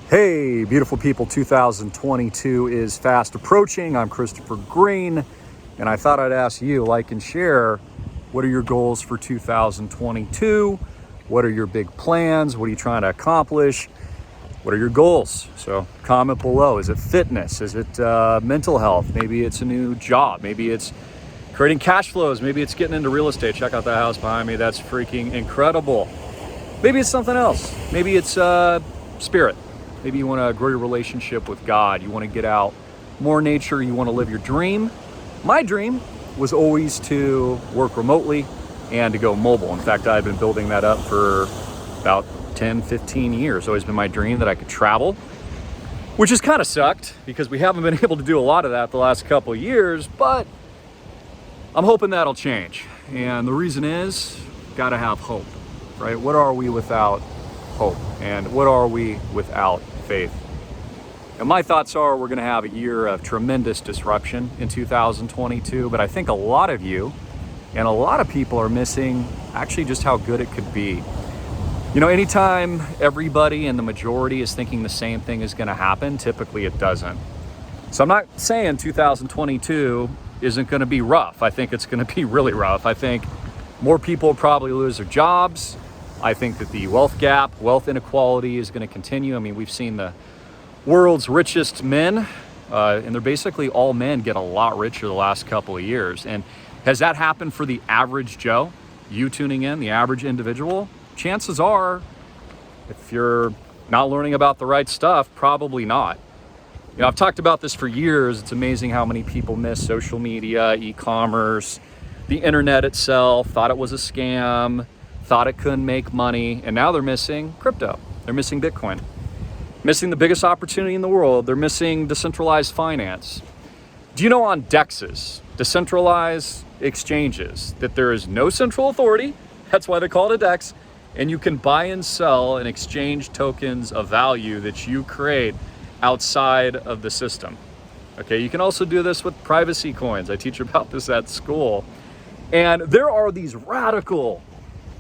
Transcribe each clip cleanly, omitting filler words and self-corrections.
Hey, beautiful people, 2022 is fast approaching. I'm Christopher Greene, and I thought I'd ask you, like and share, what are your goals for 2022? What are your big plans? What are you trying to accomplish? What are your goals? So comment below. Is it fitness? Is it mental health? Maybe it's a new job. Maybe it's creating cash flows. Maybe it's getting into real estate. Check out the house behind me. That's freaking incredible. Maybe it's something else. Maybe it's spirit. Maybe you want to grow your relationship with God. You want to get out more nature. You want to live your dream. My dream was always to work remotely and to go mobile. In fact, I've been building that up for about 10, 15 years. It's always been my dream that I could travel, which has kind of sucked because we haven't been able to do a lot of that the last couple of years, but I'm hoping that'll change. And the reason is, got to have hope, right? What are we without hope? And what are we without faith? And my thoughts are we're going to have a year of tremendous disruption in 2022, but I think a lot of you and a lot of people are missing actually just how good it could be. You know, anytime everybody and the majority is thinking the same thing is going to happen, typically it doesn't. So I'm not saying 2022 isn't going to be rough. I think it's going to be really rough. I think more people will probably lose their jobs. I think that the wealth gap, wealth inequality is going to continue. I mean, we've seen the world's richest men, and they're basically all men, get a lot richer the last couple of years. And has that happened for the average Joe? You tuning in, the average individual? Chances are, if you're not learning about the right stuff, probably not. You know, I've talked about this for years. It's amazing how many people miss social media, e-commerce, the internet itself, thought it was a scam, thought it couldn't make money, and now they're missing crypto. They're missing Bitcoin, missing the biggest opportunity in the world. They're missing decentralized finance. Do you know on DEXs, decentralized exchanges, that there is no central authority? That's why they call it a DEX, and you can buy and sell and exchange tokens of value that you create outside of the system. Okay, you can also do this with privacy coins. I teach about this at school. And there are these radical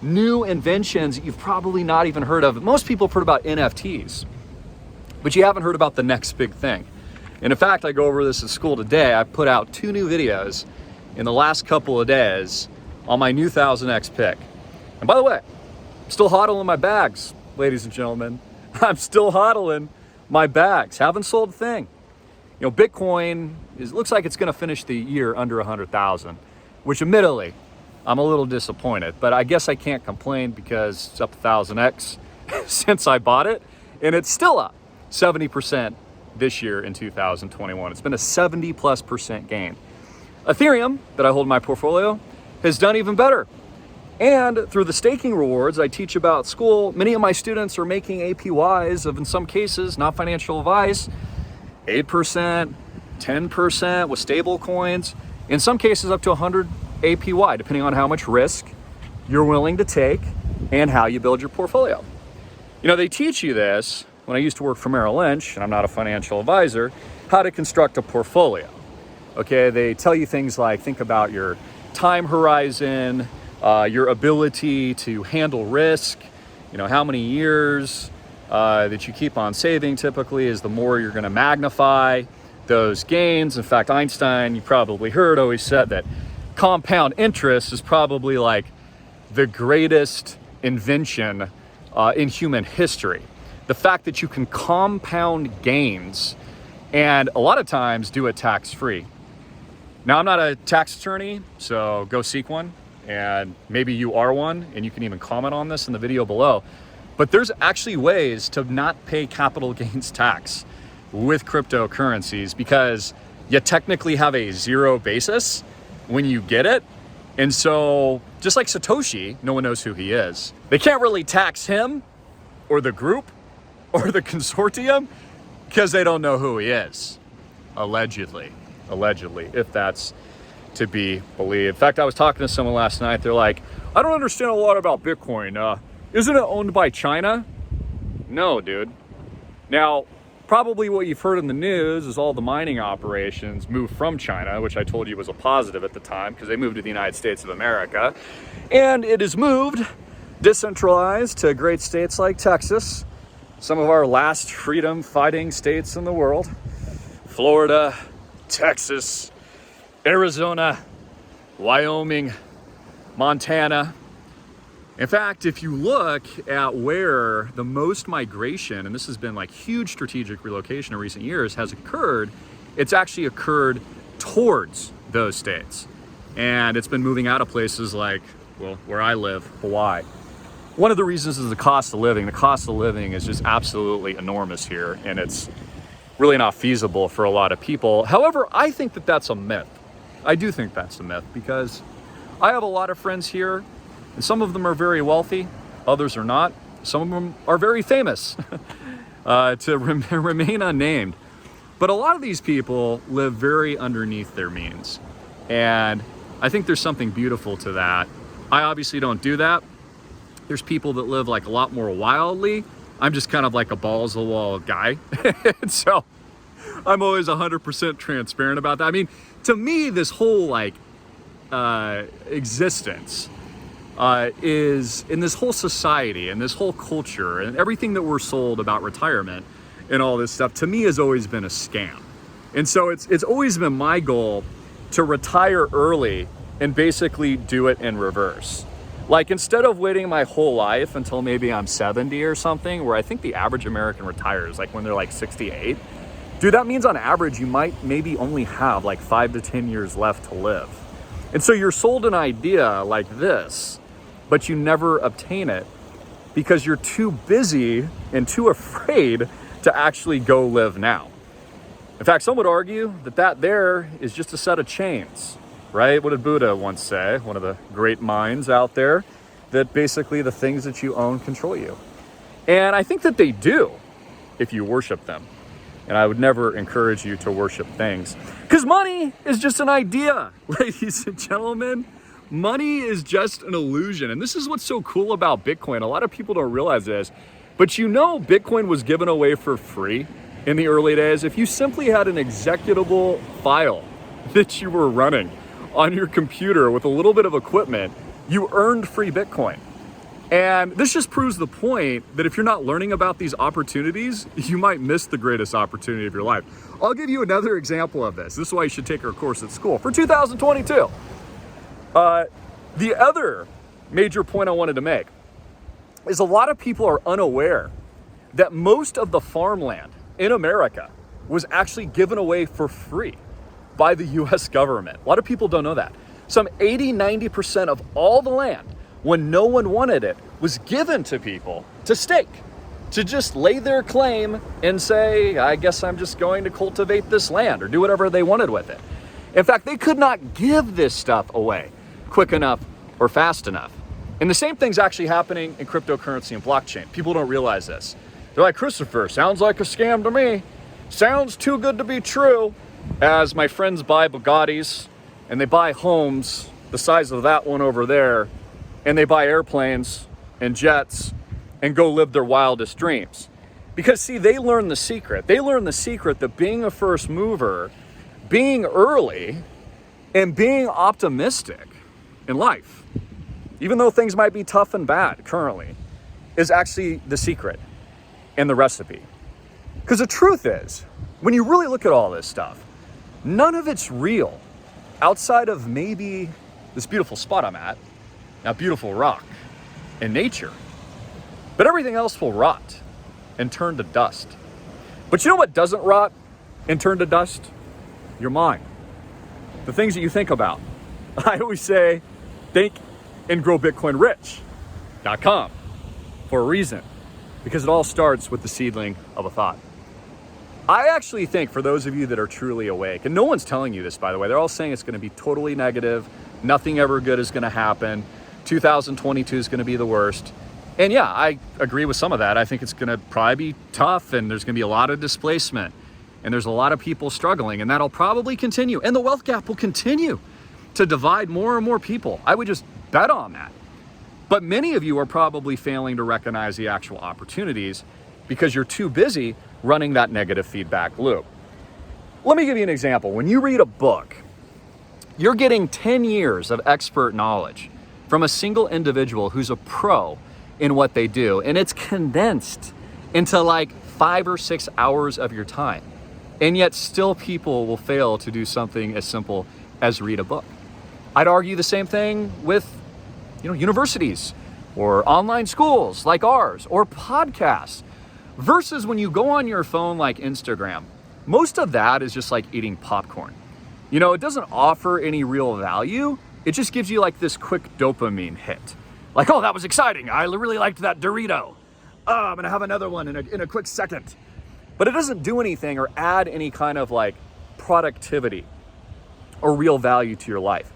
new inventions that you've probably not even heard of. Most people have heard about NFTs, but you haven't heard about the next big thing. And in fact, I go over this at school today. I put out 2 new videos in the last couple of days on my new 1000X pick. And by the way, I'm still hodling my bags, ladies and gentlemen. I'm still hodling my bags. Haven't sold a thing. You know, Bitcoin looks like it's going to finish the year under 100,000, which admittedly, I'm a little disappointed, but I guess I can't complain because it's up 1000x since I bought it, and it's still up 70% this year in 2021. It's been a 70+% gain. Ethereum, that I hold in my portfolio, has done even better. And through the staking rewards I teach about at school, many of my students are making APYs of, in some cases, not financial advice, 8%, 10% with stable coins, in some cases up to 100 APY, depending on how much risk you're willing to take and how you build your portfolio. You know, they teach you this when I used to work for Merrill Lynch, and I'm not a financial advisor, how to construct a portfolio. Okay, they tell you things like, think about your time horizon, your ability to handle risk, you know, how many years that you keep on saving typically is the more you're going to magnify those gains. In fact, Einstein, you probably heard, always said that compound interest is probably like the greatest invention in human history. The fact that you can compound gains and a lot of times do it tax-free. Now, I'm not a tax attorney, so go seek one, and maybe you are one, and you can even comment on this in the video below. But there's actually ways to not pay capital gains tax with cryptocurrencies because you technically have a zero basis when you get it. And so just like Satoshi, no one knows who he is. They can't really tax him or the group or the consortium because they don't know who he is. Allegedly, if that's to be believed. In fact, I was talking to someone last night. They're like, I don't understand a lot about Bitcoin. Isn't it owned by China? No, dude. Now, probably what you've heard in the news is all the mining operations moved from China, which I told you was a positive at the time because they moved to the United States of America. And it is moved, decentralized, to great states like Texas, some of our last freedom fighting states in the world. Florida, Texas, Arizona, Wyoming, Montana. In fact, if you look at where the most migration, and this has been like huge strategic relocation in recent years, has occurred, it's actually occurred towards those states. And it's been moving out of places like, well, where I live, Hawaii. One of the reasons is the cost of living. The cost of living is just absolutely enormous here, and it's really not feasible for a lot of people. However, I think that that's a myth. I do think that's a myth because I have a lot of friends here, and some of them are very wealthy, others are not. Some of them are very famous, to remain unnamed. But a lot of these people live very underneath their means. And I think there's something beautiful to that. I obviously don't do that. There's people that live like a lot more wildly. I'm just kind of like a balls to the wall guy. And so I'm always 100% transparent about that. I mean, to me, this whole like existence is in this whole society and this whole culture and everything that we're sold about retirement and all this stuff, to me has always been a scam. And so it's always been my goal to retire early and basically do it in reverse. Like, instead of waiting my whole life until maybe I'm 70 or something, where I think the average American retires like when they're like 68, dude, that means on average you might maybe only have like 5 to 10 years left to live. And so you're sold an idea like this, but you never obtain it because you're too busy and too afraid to actually go live now. In fact, some would argue that that there is just a set of chains, right? What did Buddha once say? One of the great minds out there, that basically the things that you own control you. And I think that they do if you worship them. And I would never encourage you to worship things, because money is just an idea, ladies and gentlemen. Money is just an illusion. And this is what's so cool about Bitcoin. A lot of people don't realize this, but you know, Bitcoin was given away for free in the early days. If you simply had an executable file that you were running on your computer with a little bit of equipment, you earned free Bitcoin. And this just proves the point that if you're not learning about these opportunities, you might miss the greatest opportunity of your life. I'll give you another example of this. This is why you should take our course at school for 2022. The other major point I wanted to make is a lot of people are unaware that most of the farmland in America was actually given away for free by the US government. A lot of people don't know that. Some 80-90% of all the land, when no one wanted it, was given to people to stake, to just lay their claim and say, I guess I'm just going to cultivate this land, or do whatever they wanted with it. In fact, they could not give this stuff away quick enough or fast enough. And the same thing's actually happening in cryptocurrency and blockchain. People don't realize this. They're like, Christopher, sounds like a scam to me. Sounds too good to be true. As my friends buy Bugattis and they buy homes the size of that one over there, and they buy airplanes and jets and go live their wildest dreams. Because see, they learn the secret. They learn the secret that being a first mover, being early, and being optimistic in life, even though things might be tough and bad currently, is actually the secret and the recipe. Because the truth is, when you really look at all this stuff, none of it's real outside of maybe this beautiful spot I'm at, that beautiful rock and nature. But everything else will rot and turn to dust. But you know what doesn't rot and turn to dust? Your mind. The things that you think about. I always say, think and grow Bitcoin rich.com for a reason, because it all starts with the seedling of a thought. I actually think, for those of you that are truly awake, and no one's telling you this, by the way, they're all saying it's going to be totally negative, nothing ever good is going to happen, 2022 is going to be the worst. And yeah, I agree with some of that. I think it's going to probably be tough, and there's going to be a lot of displacement, and there's a lot of people struggling, and that'll probably continue, and the wealth gap will continue to divide more and more people. I would just bet on that. But many of you are probably failing to recognize the actual opportunities because you're too busy running that negative feedback loop. Let me give you an example. When you read a book, you're getting 10 years of expert knowledge from a single individual who's a pro in what they do, and it's condensed into like 5 or 6 hours of your time. And yet still people will fail to do something as simple as read a book. I'd argue the same thing with, universities or online schools like ours or podcasts versus when you go on your phone like Instagram. Most of that is just like eating popcorn. It doesn't offer any real value. It just gives you like this quick dopamine hit. Like, oh, that was exciting. I really liked that Dorito. Oh, I'm gonna have another one in a quick second. But it doesn't do anything or add any kind of like productivity or real value to your life.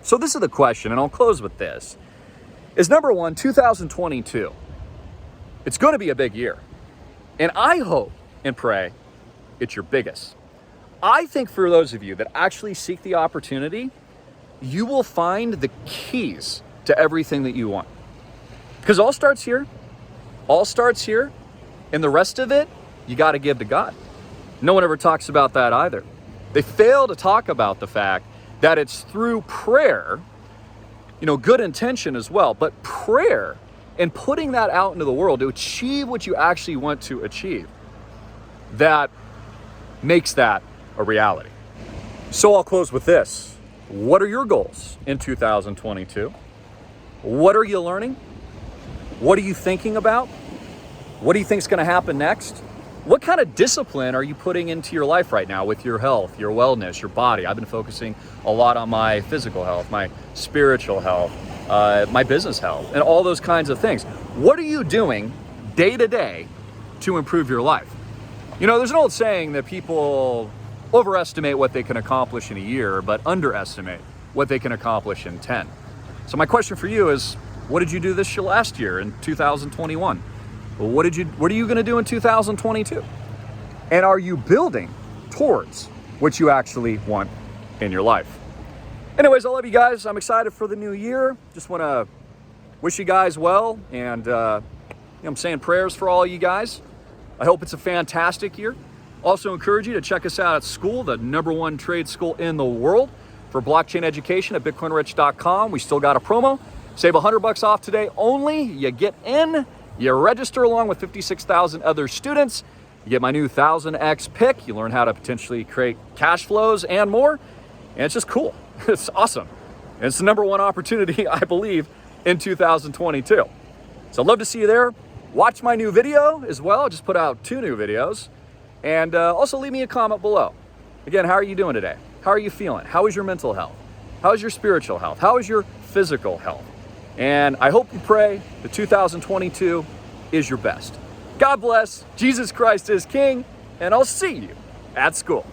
So this is the question, and I'll close with this, is number one, 2022. It's gonna be a big year. And I hope and pray it's your biggest. I think for those of you that actually seek the opportunity, you will find the keys to everything that you want. Because all starts here, and the rest of it, you got to give to God. No one ever talks about that either. They fail to talk about the fact that it's through prayer, good intention as well, but prayer and putting that out into the world to achieve what you actually want to achieve, that makes that a reality. So I'll close with this. What are your goals in 2022? What are you learning? What are you thinking about? What do you think is going to happen next? What kind of discipline are you putting into your life right now with your health, your wellness, your body? I've been focusing a lot on my physical health, my spiritual health, my business health, and all those kinds of things. What are you doing day to day to improve your life? There's an old saying that people overestimate what they can accomplish in a year, but underestimate what they can accomplish in 10. So my question for you is, what did you do this last year in 2021? What are you going to do in 2022? And are you building towards what you actually want in your life? Anyways, I love you guys. I'm excited for the new year. Just want to wish you guys well. And I'm saying prayers for all you guys. I hope it's a fantastic year. Also encourage you to check us out at school, the #1 trade school in the world for blockchain education at bitcoinrich.com. We still got a promo. Save $100 off today only. You get in. You register along with 56,000 other students. You get my new 1000X pick. You learn how to potentially create cash flows and more. And it's just cool. It's awesome. And it's the #1 opportunity, I believe, in 2022. So I'd love to see you there. Watch my new video as well. I just put out 2 new videos. And also leave me a comment below. Again, how are you doing today? How are you feeling? How is your mental health? How is your spiritual health? How is your physical health? And I hope you pray that 2022 is your best. God bless. Jesus Christ is King. And I'll see you at school.